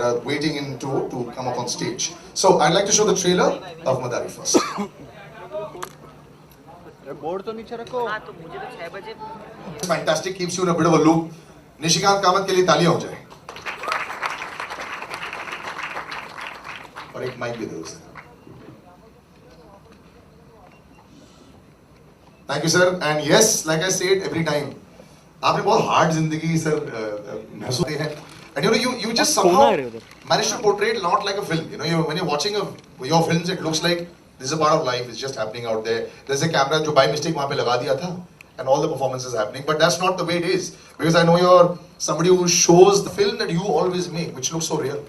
are waiting in to come up on stage. So I'd like to show the trailer of Madari first. Board तो नीचे रखो। हाँ तो मुझे तो 6 बजे Fantastic, keeps you in a bit of a loop. Nishikant Kamat के लिए तालियां हो जाए और एक माइक भी दे दो sir. Thank you sir. And yes, like I said every time, आपने बहुत hard जिंदगी सर महसूस की है. And you just somehow manage to portray it not like a film. When you're watching your films, it looks like this is a part of life. It's just happening out there. There's a camera जो by mistake वहाँ पे लगा दिया था, and all the performances happening. But that's not the way it is. Because I know you're somebody who shows the film that you always make, which looks so real.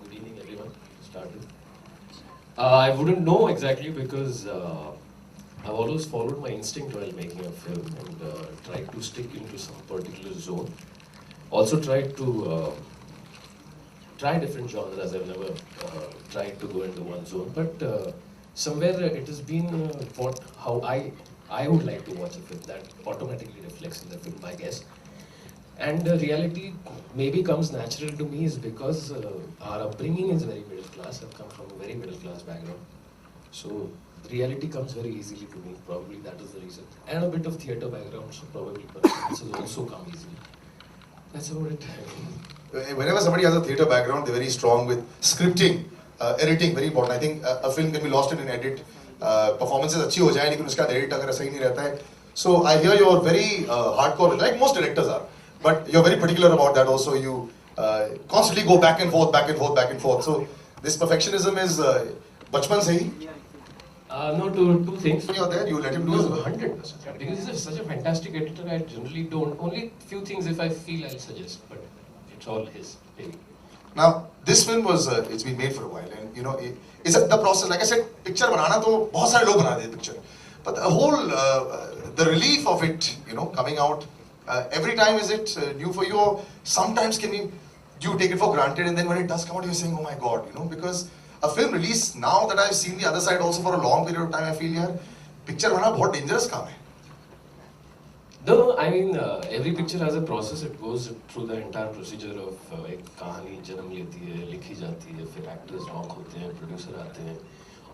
Good evening, everyone. Started. I wouldn't know exactly because I've always followed my instinct while making a film and tried to stick into some particular zone. Also tried to try different genres. I've never tried to go into one zone, but somewhere it has been how I would like to watch a film that automatically reflects in the film, I guess. And reality maybe comes natural to me is because our upbringing is very middle class. I've come from a very middle class background. So reality comes very easily to me. Probably that is the reason. And a bit of theatre background, so probably this has also come easily. That's about it. Whenever somebody has a theatre background, they're very strong with scripting, editing, very important. I think a film can be lost in an edit. Performances अच्छी हो जाए लेकिन उसका edit अगर सही नहीं रहता है. So I hear you're very hardcore, like most directors are. But you're very particular about that also. You constantly go back and forth, back and forth, back and forth. So this perfectionism is बचपन से ही. No, two things. When you're there, you let him do his 100%. Because he's such a fantastic editor, I generally don't. Only few things if I feel I'll suggest, but it's all his baby. Now, this film was, it's been made for a while, and it's the process. Like I said, picture बनाना तो बहुत सारे लोग बना देते picture, but the whole, the relief of it, coming out, every time is it new for you, or sometimes you take it for granted, and then when it does come out, you're saying, oh my God, because a film release now that I've seen the other side also for a long period of time, I feel यार picture बनाना बहुत dangerous काम है. No, I mean every picture has a process. It goes through the entire procedure of एक कहानी जन्म लेती है, लिखी जाती है, फिर actors लॉक होते हैं, producer आते हैं,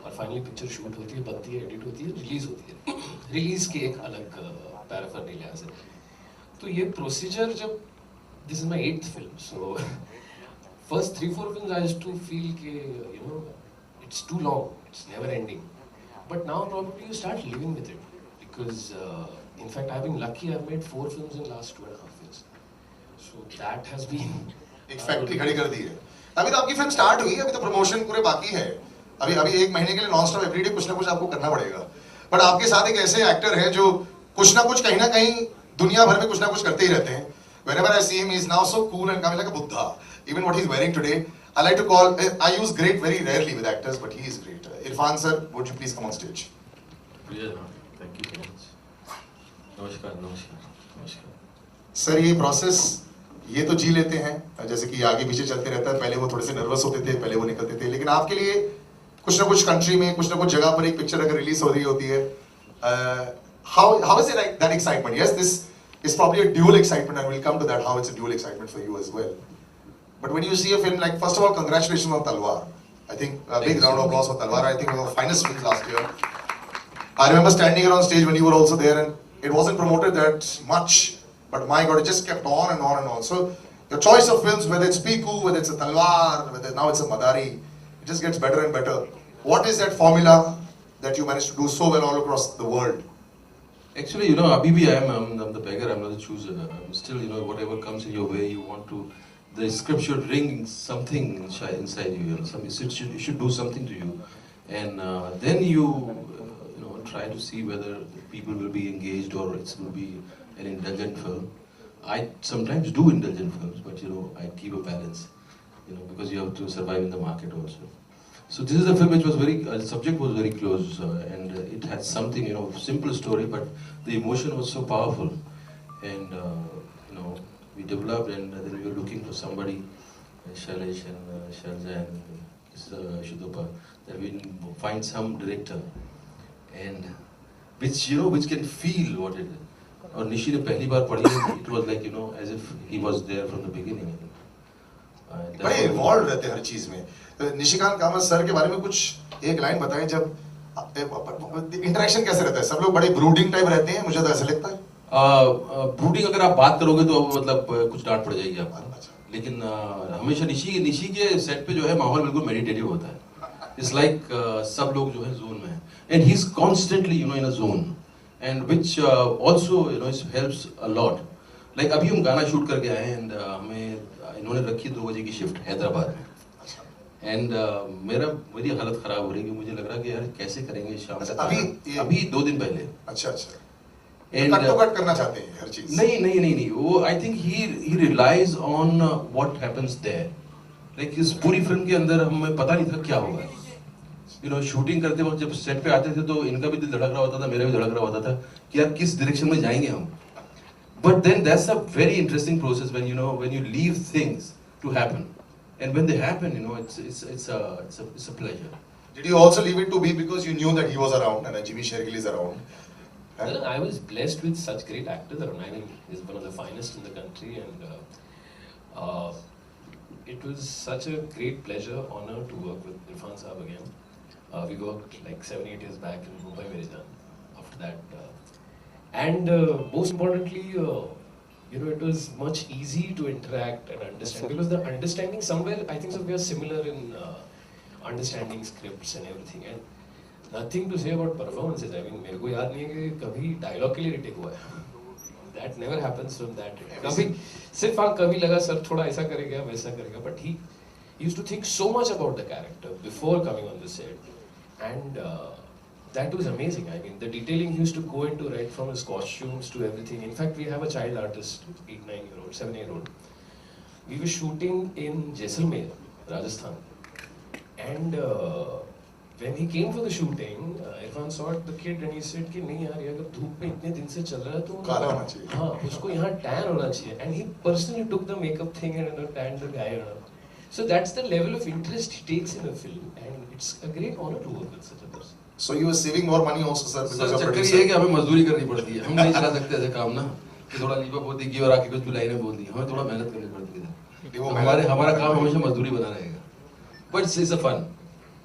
और finally picture shoot होती है, बनती है, edit होती है, release होती है. Release की एक अलग paraphernalia है. तो ये procedure जब this is my 8th film, so first 3-4 films I used to feel कि it's too long, it's never ending. But now probably you start living with it because in fact I've been lucky. I've made 4 films in last 2.5 years. So that has been एक factory खड़ी कर दी है. अभी तो आपकी film start हुई है, अभी तो प्रमोशन पूरे बाकी है. अभी 1 महीने के लिए नॉन स्टॉप एवरीडे कुछ ना कुछ आपको करना पड़ेगा. बट आपके साथ एक ऐसे एक्टर हैं जो कुछ ना कुछ कहीं ना कहीं दुनिया भर में कुछ ना कुछ करते ही रहते हैं. Whenever I see him, he's now so cool and coming like a Buddha. Even what he's wearing today, I like to call. I use great very rarely with actors, but he is great. Irfan sir, would you please come on stage? thank you so much. नमस्कार. Sir ये process ये तो जी लेते हैं जैसे कि आगे पीछे चलते रहता है. पहले वो थोड़े से नर्वस होते थे, पहले वो निकलते थे, लेकिन आपके लिए कुछ ना कुछ कंट्री में कुछ ना कुछ जगह पर एक पिक्चर अगर रिलीज हो रही होती है, how is it like that excitement? Yes, this is probably a dual excitement, and we'll come to that how it's a dual excitement for you as well. But when you see a film like, first of all, congratulations on Talwar. I think a big round of applause for Talwar. I think it was one of the finest films last year. I remember standing here on stage when you were also there, and it wasn't promoted that much, but my God, it just kept on and on and on. So your choice of films, whether it's Piku, whether it's a Talwar, whether now it's a Madari, it just gets better and better. What is that formula that you managed to do so well all across the world? Actually, abhi bhi I'm the beggar, I'm not the chooser. I'm still, whatever comes in your way, you want to, the script should ring something inside you, it should do something to you. And then you try to see whether people will be engaged or it will be an indulgent film. I sometimes do indulgent films, but I keep a balance, because you have to survive in the market also. So this is a film which was the subject was very close, and it had something, simple story, but the emotion was so powerful, and we developed, and then we were looking for somebody, Shailesh and Sharja and Shudopa, that we find some director, and which can feel what it is. और निशी ने पहली बार पढ़ी, it was like you know as if he was there from the beginning. बड़े involve रहते हैं हर चीज में. तो निशिकांत कामत सर के बारे में कुछ एक लाइन बताएं, जब इंटरेक्शन कैसे रहता है? सब लोग बड़े ब्रूडिंग टाइप रहते हैं, मुझे तो ऐसा लगता है. ब्रूडिंग अगर आप बात करोगे तो मतलब कुछ डांट पड़ जाएगी आपको. लेकिन हमेशा निशी के सेट पे जो है माहौल बिल्कुल मेडिटेटिव होता है. इट्स लाइक सब लोग जो है जोन में है, and he is constantly you know in a zone, and which also you know it helps a lot. Like अभी हम गाना शूट करके आए एंड हमें इन्होंने रखी 2 बजे की शिफ्ट हैदराबाद में, एंड मेरी हालत खराब हो रही है. मुझे लग रहा है कि यार कैसे करेंगे शाम तक. अभी 2 दिन पहले. अच्छा. And, कट करना चाहते हैं हर चीज. नहीं वो I think he realise on what happens there. Like इस पूरी फिल्म के अंदर हमें पता नहीं था क्या होगा. यू नो शूटिंग करते वक्त जब सेट पे आते थे तो इनका भी दिल धड़क रहा होता था, मेरा भी धड़क रहा होता था कि यार किस डायरेक्शन में जाएंगे हम. But then that's a very interesting process when you leave things to happen, and when they happen you know it's a pleasure. Did you also leave it to be because you knew that he was around and Jimmy Shergill is around? No, I was blessed with such great actors around. I mean, he's one of the finest in the country, and it was such a great pleasure, honor to work with Irfan Saab again. We worked like 7-8 years back in Mumbai Mere Jaan. After that, and most importantly, you know, it was much easy to interact and understand, because the understanding somewhere, I think, so we are similar in understanding scripts and everything. And nothing to say about performances. I mean, मेरे को याद नहीं है कि कभी dialogue के लिए retake हुआ है. That never happens from that. कभी सिर्फ कभी लगा सर थोड़ा ऐसा करेगा वैसा करेगा, but he used to think so much about the character before coming on the set, and that was amazing. I mean, the detailing he used to go into, right from his costumes to everything. In fact, we have a child artist, 8-9-year-old, 7-year-old. We were shooting in Jaisalmer, Rajasthan, and when he came for the shooting, Irfan saw the kid and he said कि नहीं यार, ये अगर धूप में इतने दिन से चल रहा है तो काला होना चाहिए. हाँ, उसको यहाँ tan होना चाहिए. And he personally took the makeup thing and tanned the guy. So that's the level of interest he takes in a film, and it's a great honor to work with such a person. So you were saving more money also, sir, because of चक्कर producer. ये है कि हमें मजदूरी करनी पड़ती है. हम नहीं चला सकते ऐसे काम ना कि थोड़ा लीपा पोती की और आके कुछ भी लाइनें बोल दी. हमें थोड़ा मेहनत करनी पड़ती है. वो हमारा काम हमेशा मजदूरी बना रहेगा. But it's a fun.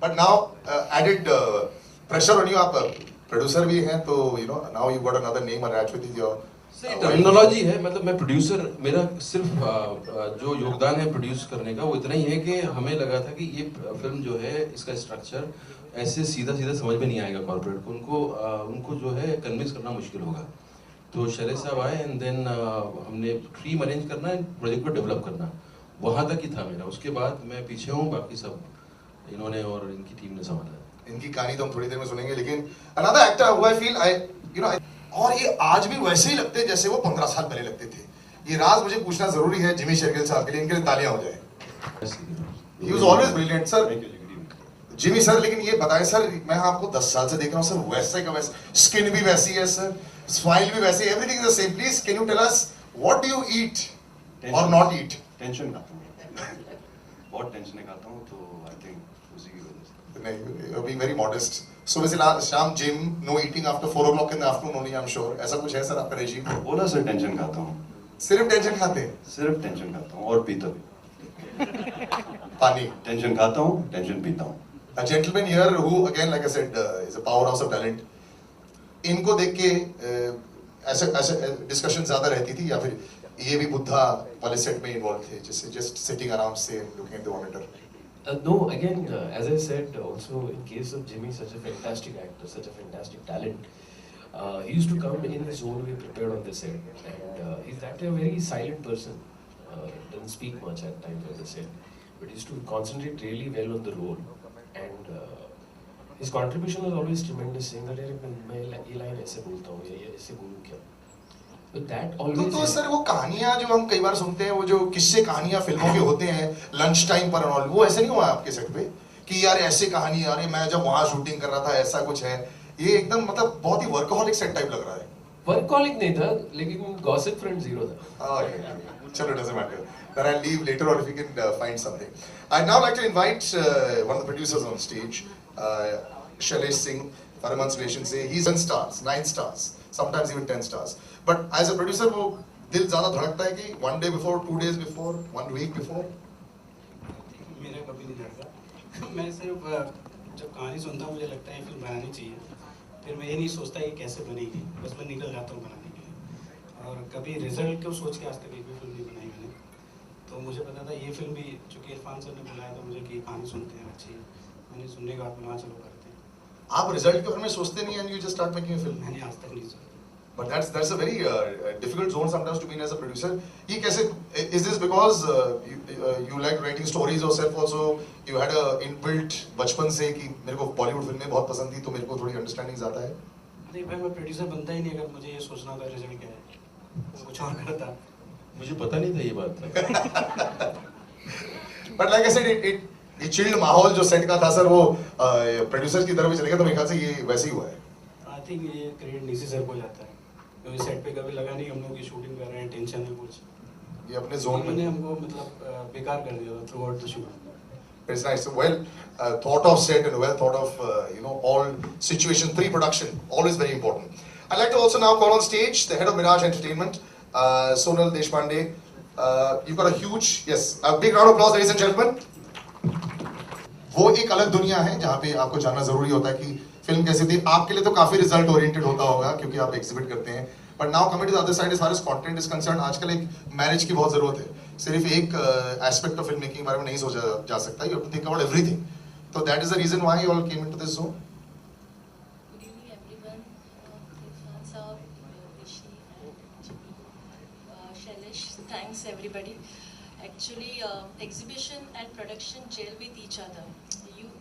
But now added pressure on you. आप producer भी हैं, तो you know now you got another name attached with your. Terminology है, मतलब मैं प्रोड्यूसर, मेरा सिर्फ जो योगदान है प्रोड्यूस करने का वो इतना ही है कि हमें लगा था कि ये फिल्म जो है इसका स्ट्रक्चर ऐसे सीधा समझ में नहीं आएगा कॉर्पोरेट को. उनको जो है कन्विंस करना मुश्किल होगा. तो शैलेश साहब आए एंड देन हमने थीम अरेंज करना, प्रोजेक्ट को डेवलप करना, वहाँ तक ही था मेरा. उसके बाद मैं पीछे हूँ, बाकी सब इन्होंने और इनकी टीम ने संभाला. इनकी कहानी तो हम थोड़ी देर में सुनेंगे, लेकिन another actor who I feel you know, और ये आज भी वैसे ही लगते हैं जैसे वो 15 साल पहले लगते थे. ये राज मुझे पूछना जरूरी है जिमी शेरगिल साहब के लिए, इनके लिए तालियां हो जाए. He was always brilliant, sir. Jimmy sir, लेकिन ये बताएं सर, मैं आपको 10 साल से देख रहा हूँ सर, वैसे का वैसे, स्किन भी वैसी है सर, स्माइल भी वैसी, everything is the same. Please can you tell us what do you eat और नॉट ईट? टेंशन खाता हूँ, बहुत टेंशन खाता हूँ, तो आई थिंक उसी की वजह से. नहीं, you are being very modest. सुबह से शाम gym, no eating after 4 o'clock in the afternoon only, I am sure. ऐसा कुछ है सर आपका रेजिम? बोला सर, टेंशन खाता हूँ. सिर्फ टेंशन खाते हैं? सिर्फ टेंशन खाता हूँ और पीता भी. पानी. टेंशन खाता हूँ, टेंशन पीता हूँ. A gentleman here who again, like I said, is a powerhouse of talent. इनको देख के ऐसे डिस्कशन ज्यादा रहती थी, या फिर ये भी बुद्धा वाले सेट में इन्वॉल्व थे, जैसे जस्ट सिटिंग अराउंड से looking at the monitor? No, again, as I said, also in case of Jimmy, such a fantastic actor, such a fantastic talent, he used to come in his own way prepared on the set, and he's that a very silent person, doesn't speak much at times on the set, but he used to concentrate really well on the role, and his contribution was always tremendous, saying that मैं ये line ऐसे बोलता हूँ, ये ऐसे बोलूँ क्या? But that always. तो सर वो कहानियां जो हम कई बार सुनते हैं, वो जो किस्से कहानियां फिल्मों के होते हैं लंच टाइम पर और वो ऐसे नहीं हुआ आपके सेट पे कि यार ऐसे कहानी, अरे मैं जब वहां शूटिंग कर रहा था ऐसा कुछ है? ये एकदम मतलब बहुत ही वर्कहॉलिक सेट टाइप लग रहा है. वर्कहॉलिक नहीं था, लेकिन गॉसिप फ्रेंड जीरो था. चलो, doesn't matter. Then I'll leave later on if we can find something. I'd now like to invite one of the producers on stage, Shailesh Singh. for a month's relation say he's 10 stars, 9 stars, sometimes even 10 stars. But as a producer, वो दिल ज़्यादा धड़कता है कि 1 day before, 2 days before, 1 week before. मेरा कभी नहीं धड़का। मैं सिर्फ जब कहानी सुनता हूँ मुझे लगता है फिल्म बनानी चाहिए, फिर मैं ये नहीं सोचता कि कैसे बनेगी, बस मैं निकल जाता हूँ बनाने के लिए। और कभी रिजल्ट को सोच के आज तक एक भी फिल्म नहीं बनाई मैंने। तो मुझे पता था ये फिल्म भी, चूँकि इरफान सर ने बुलाया था मुझे कि कहानी सुनते हैं अच्छी, मैंने सुनने के बाद बोला चलो करते हैं। आप रिजल्ट के बारे में सोचते नहीं and you just start making a film. मैंने आज तक नहीं सोचा। But that's a very difficult zone sometimes to be in as a producer. ये कैसे, is this because you like writing stories yourself also? You had a inbuilt बचपन से कि मेरे को बॉलीवुड फिल्में बहुत पसंद थी तो मेरे को थोड़ी अंडरस्टैंडिंग ज़्यादा है. नहीं भाई, मैं प्रोड्यूसर बनता ही नहीं अगर मुझे ये सोचना होता रिजल्ट क्या है, कुछ और करता। मुझे पता नहीं था ये बात। But like I said, it chilled माहौल जो सेट का था सर, वो प्रोड्यूसर की तरफ चले गया, तो मेरे ख्याल से ये वैसे ही हुआ है. आई थिंक ये क्रेडिट निशी सर को जाता है, क्योंकि सेट पे कभी लगा नहीं हम लोग की शूटिंग कर रहे हैं, टेंशन है कुछ, ये अपने जोन में. उन्होंने हमको मतलब बेकार कर दिया through out the shoot. It's nice. Well thought of set and well thought of all situation pre-production, always very important. I'd like to also now call on stage the head of Mirage Entertainment, Sonal Deshpande. You've got a huge, yes, a big round of applause, ladies and gentlemen. वो एक अलग दुनिया है जहाँ पे आपको जानना जरूरी होता है कि फिल्म कैसी थी. आपके लिए तो काफी रिजल्ट ओरिएंटेड होता होगा क्योंकि आप एग्जिबिट करते हैं. But now coming to the other side, as far as content is concern, आजकल एक मैरिज की बहुत जरूरत है. सिर्फ एक एस्पेक्ट ऑफ फिल्म मेकिंग के बारे में नहीं सोचा जा सकता. You have to think about everything. तो that is the reason why you all came into this zone. Good evening, everyone. Irfan Saab, Rishi, and Shailesh. Thanks, everybody. Actually, exhibition and production gel with each other.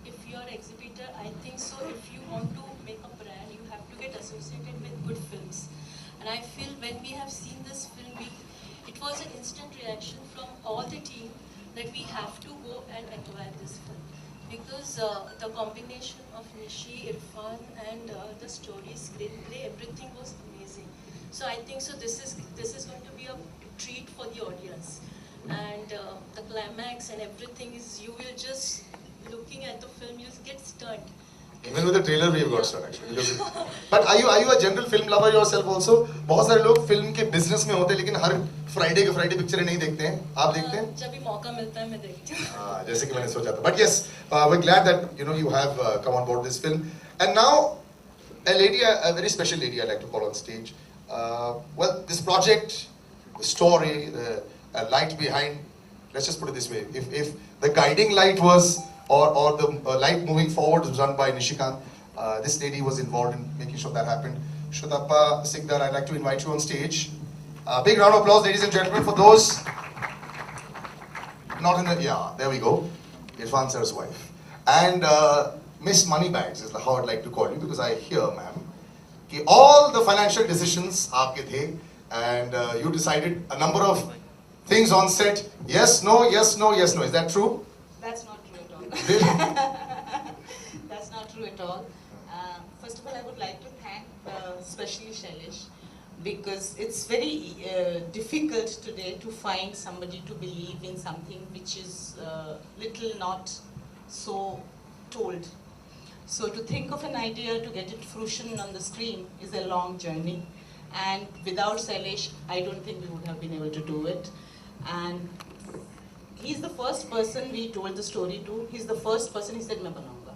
If you're an exhibitor, I think so. If you want to make a brand, you have to get associated with good films. And I feel when we have seen this film, it was an instant reaction from all the team that we have to go and acquire this film. Because the combination of Nishi, Irfan and the story, screenplay, everything was amazing. So I think so this is going to be a treat for the audience. And the climax and everything is, you will just looking at the film, you get stunned. Even with the trailer we have got stunned actually. But are you a general film lover yourself also? बहुत सारे लोग film के business में होते हैं लेकिन हर Friday के Friday पिक्चरें नहीं देखते हैं. आप देखते हैं? जब भी मौका मिलता है मैं देखती हूँ. जैसे कि मैंने सोचा था. But yes, we're glad that you have come on board this film. And now a lady, a very special lady I'd like to call on stage. Well, this project, the story, the light behind, let's just put it this way. If the guiding light was or the light moving forward was done by Nishikant, this lady was involved in making sure that happened. Shutappa Sikdar, I'd like to invite you on stage. Big round of applause, ladies and gentlemen, for those not in the, yeah, there we go. Irfan sir's wife. And Miss Moneybags is how I'd like to call you, because I hear, ma'am, कि all the financial decisions आपके थे, and you decided a number of things on set. Yes, no, yes, no, yes, no. Is that true? That's not true at all. Really? That's not true at all. First of all, I would like to thank especially Shailesh, because it's very difficult today to find somebody to believe in something which is little not so told. So to think of an idea, to get it fruition on the screen is a long journey. And without Shailesh, I don't think we would have been able to do it. And he's the first person we told the story to. He's the first person he said, "Main banaunga."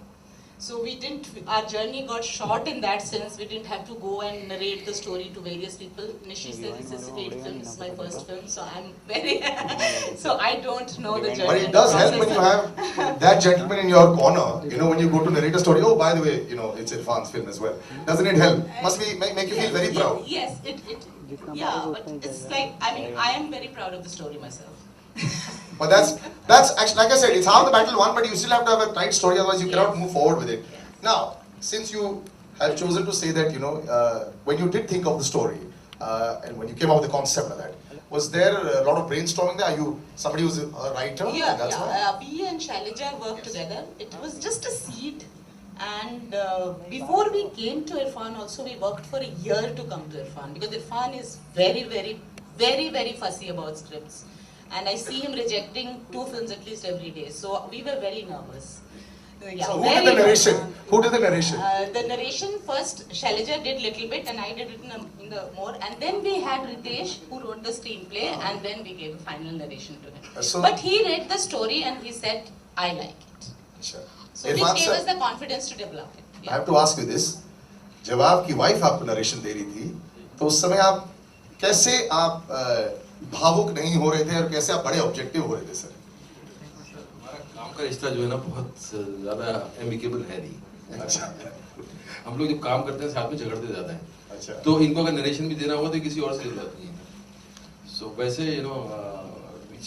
So we didn't, our journey got short in that sense. We didn't have to go and narrate the story to various people. Nishi says this is his 8th film, this is my first film, so I'm very, so I don't know the journey. But it does help when you have that gentleman in your corner, when you go to narrate a story. Oh, by the way, it's Irfan's film as well. Doesn't it help? Must be make you feel very proud. Yes, yeah, but it's like, I mean, I am very proud of the story myself. But that's actually, like I said, it's half the battle won, but you still have to have a tight story, otherwise you cannot move forward with it. Now, since you have chosen to say that, when you did think of the story, and when you came up with the concept of that, was there a lot of brainstorming there? Are you somebody who's a writer? Yeah. We and Shailaja worked together. It was just a seed. And before we came to Irfan also, we worked for a year to come to Irfan, because Irfan is very, very, very, very fussy about scripts. And I see him rejecting 2 films at least every day. So we were very nervous. So who did the narration? Who did the narration? The narration first, Shailaja did little bit and I did it in the more, and then we had Ritesh who wrote the screenplay, and then we gave a final narration to him. So- But he read the story and he said, I like it. अच्छा. So Irfan which gave sir, us the confidence to develop it. I have to ask you this. जब आपकी wife आपको narration दे रही थी, तो उस समय आप कैसे भावुक नहीं हो रहे थे और कैसे आप बड़े ऑब्जेक्टिव हो रहे थे सर? हमारा काम का रिश्ता जो है ना बहुत ज़्यादा एमिकेबल है नहीं। अच्छा हम लोग जब काम करते हैं साथ में झगड़ते ज़्यादा हैं। अच्छा तो इनको अगर नरेशन भी देना होगा तो किसी और से जरूरत नहीं है। सो वैसे you know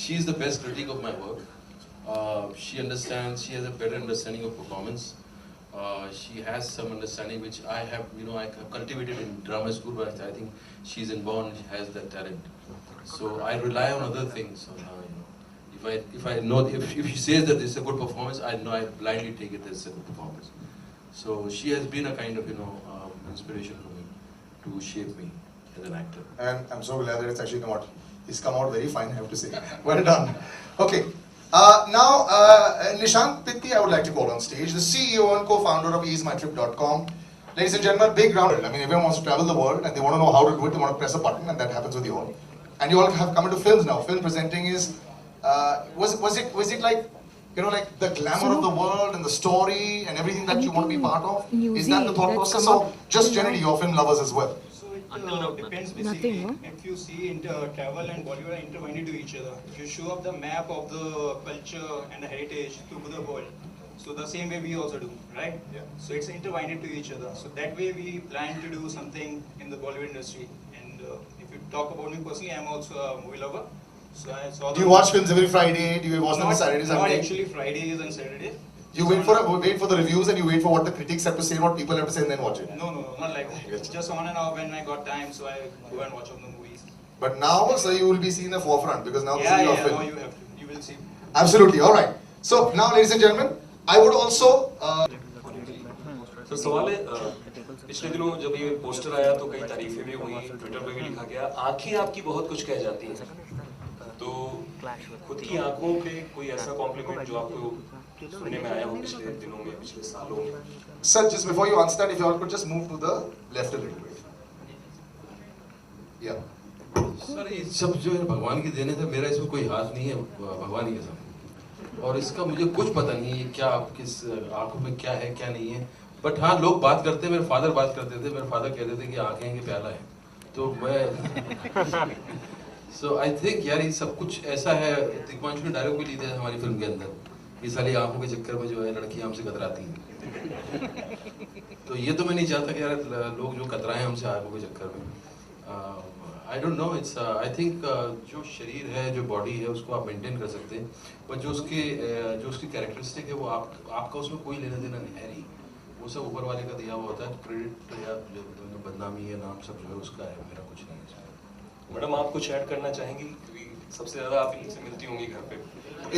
she is the best critic of my work. She understands, she has a better understanding of performance. She has some understanding which I have, you know, I cultivated in drama school, but I think she's inborn, she has that talent. So I rely on other things. On her, you know, if I know if she says that this is a good performance, I know I blindly take it as a good performance. So she has been a kind of, you know, inspiration for me to shape me as an actor. and I'm so glad that it's actually come out. It's come out very fine, I have to say. Well done. Okay. Now, Nishant Pitti, I would like to call on stage, the CEO and co-founder of easemytrip.com. Ladies and gentlemen, big round. I mean, everyone wants to travel the world and they want to know how to do it. They want to press a button, and that happens with you all. And you all have come into films now. Film presenting is, was it like, you know, like the glamour of the world and the story and everything that you want to be part of? Is that the thought process, or just generally your film lovers as well? So it depends basically. If you see travel and Bollywood are intertwined to each other. If you show up the map of the culture and the heritage to the world, so the same way we also do, right? Yeah. So it's intertwined to each other. So that way we plan to do something in the Bollywood industry. And if you talk about me personally, I'm also a movie lover. So I saw. Do you watch films every Friday? Do you watch them on Saturday, Not Sunday? actually Fridays and Saturdays. You wait for the reviews and you wait for what the critics have to say, what people have to say, and then watch it. No, not like that. It's just on and off when I got time, so I go and watch all the movies. But now, sir, you will be seen in the forefront because now this is your Yeah, film. no, you have to. You will see. Absolutely. All right. So now, ladies and gentlemen, I would also. Sir सवाल है पिछले दिनों जब ये poster आया तो कई तारीफें भी हुई, ट्विटर पे भी लिखा गया, आंखें आपकी बहुत कुछ कह जाती हैं, तो खुद की आंखों पे कोई ऐसा कॉम्प्लीमेंट जो आपको सुनने में आया हो पिछले दिनों में, पिछले सालों में? Sir, just before you answer that, if you all could just move to the left a little bit. Yeah. Sir ये सब जो है भगवान की देने थे, मेरा इसमें कोई हाथ नहीं है, भगवान ही के साथ। और इसका मुझे कुछ पता नहीं है क्या किस आंखों में क्या है क्या नहीं है, बट हाँ लोग बात करते हैं, मेरे फादर बात करते थे, मेरे फादर कहते थे कि आंखें हैं कि प्याला है, तो मैं सो आई थिंक यार ये सब कुछ ऐसा है। दिग्पांशु ने डायलॉग भी लिया है हमारी फिल्म के अंदर, ये सारी आंखों के चक्कर में जो है लड़कियां हमसे कतराती हैं, तो ये तो मैं नहीं चाहता कि यार लोग जो कतराएं हमसे आंखों के चक्कर में। I don't know, it's I think जो शरीर है, जो बॉडी है, उसको आप मेंटेन कर सकते हैं, पर जो उसकी कैरेक्टरिस्टिक है वो आपका उसमें कोई लेना देना है नहीं, वो सब ऊपर वाले का दिया हुआ होता है। क्रेडिट या जो बदनामी है नाम सब जो है उसका है, मेरा कुछ नहीं है। मैडम आप कुछ ऐड करना चाहेंगी, क्योंकि सबसे ज्यादा आप इनसे मिलती होंगी घर पे?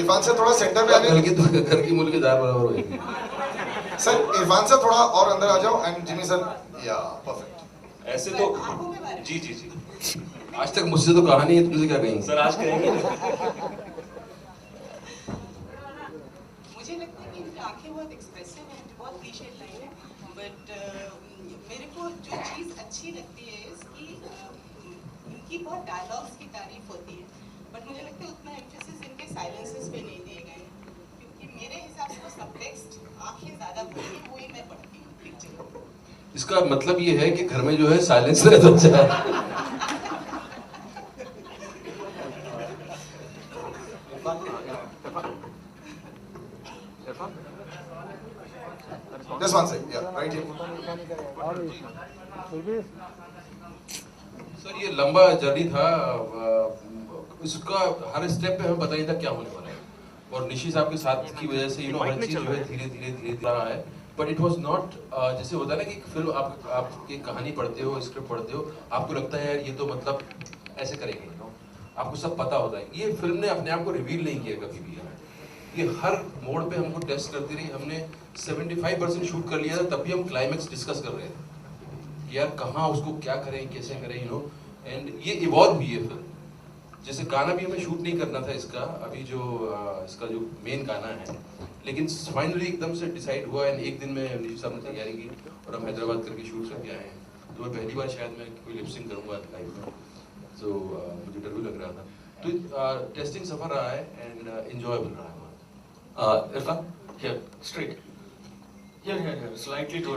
इरफान सर थोड़ा सेंटर पे आ जाइए। घर की मुल्केदार बराबर होगी। सर इरफान सर थोड़ा और अंदर आ जाओ, एंड जिमी सर, या परफेक्क्ट। ऐसे तो जी जी जी आज तक मुझसे तो कहा नहीं है, तुमसे क्या कहेंगे? सर आज कहेंगे। मुझे लगता है कि इनकी आंखें बहुत एक्सप्रेसिव हैं, बहुत क्लीशे लाइन है, बट मेरे को जो चीज़ अच्छी लगती है इसकी इनकी बहुत डायलॉग्स की तारीफ होती है, बट मुझे लगता है उतना एम्फेसिस इनके साइलेंसेस पे नहीं दिए गए, क्योंकि मेरे हिसाब से सबटेक्स्ट आंखें ज़्यादा बोलती हैं, वही मैं पढ़ती हूँ पिक्चर। इसका मतलब ये है कि घर में जो है साइलेंस रहे तो अच्छा है। Just one second, yeah, right here. Sir ये लंबा जर्नी था, इसका हर स्टेप पे हमें पता नहीं था क्या होने वाला है, और निशी साहब के साथ की वजह से यू नो हर चीज जो है धीरे धीरे रहा है, बट इट वाज नॉट जैसे होता है ना कि फिल्म आप एक कहानी पढ़ते हो, स्क्रिप्ट पढ़ते हो, आपको लगता है यार ये तो मतलब ऐसे करेंगे, यू नो आपको सब पता होता है। ये फिल्म ने अपने आप को रिवील नहीं किया कभी भी, ये हर मोड़ पे हमको टेस्ट करती रही। हमने 75% शूट कर लिया था, तब भी हम क्लाइमेक्स डिस्कस कर रहे थे यार कहाँ उसको क्या करें, कैसे करें, यू नो, एंड ये इवॉल्व हुई है फिल्म। जैसे गाना भी हमें शूट नहीं करना था इसका, अभी जो इसका जो मेन गाना है, लेकिन फाइनली एकदम से डिसाइड हुआ एंड एक दिन में नीशू साहब ने तैयारी की और हम हैदराबाद करके शूट करके आए हैं। तो मैं पहली बार शायद मैं कोई लिपसिंग करूँगा लाइव में, तो मुझे डर भी लग रहा था। तो टेस्टिंग सफर रहा है एंड एंजॉयबल रहा है बहुत। Irfan, here, straight. Here, slightly to